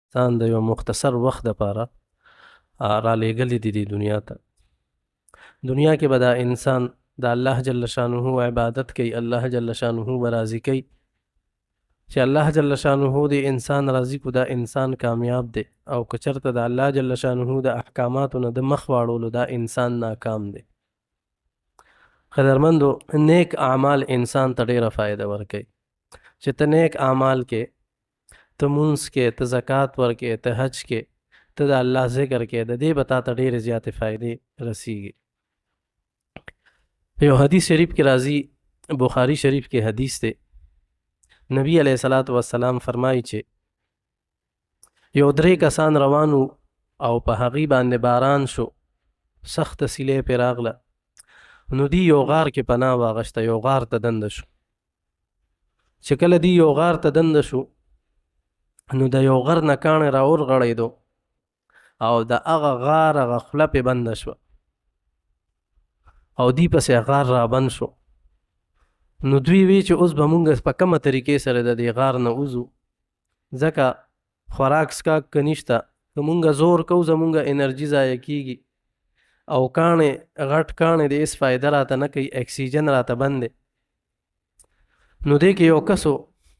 انسان د یو مختصر وخت دپاره رالیږلی دی دې دنیا ته. دنیا کې به دا انسان د الله جل شانه عبادت کوي، الله جل شانه به راضي کوي. چې الله جل شانه د انسان راضي کو، دا انسان کامیاب دی، او که چېرته د الله جل شانه د احکاماتو نه د مخ واړولو، دا انسان ناکام دی. قدرمندو، نیک اعمال انسان ته ډېره فایده ورکوي. چې ته نیک اعمال کې، ته مونځ کې، ته زکات ورکې، ته حج کې، ته د الله ذکر کې، د دې به تا ته ډېرې زیاتې فایدې رسیږي. په یو حدیث شریف کې راځي، بخاري شریف کې حدیث دی، نبی علیه الصلاۃ والسلام فرمایي چې یو 3 کسان روانو او په هغې باندې باران شو، سخته سیلۍ پرې راغله. نو دی یو غار کې پناه واغشته، یو غار ته دنده شو. چې کله دی یو غار ته دنده شو، نو د یو غر نه کاڼی را ورغړېدو او د هغه غار هغه خوله پې بنده شوه او دی پسې غار را بند شو. نو دوی وی چې اوس به مونږ په کومه طریقې سره د دې غار نه وځو، ځکه خوراک څښاک که نشته، که مونږ زور کوو زمونږ انرژي ضایع کېږي، او کاڼې غټ کاڼې د هېڅ فایده راته نه کوي، اکسیجن راته بند دی. نو دې کې یو کسو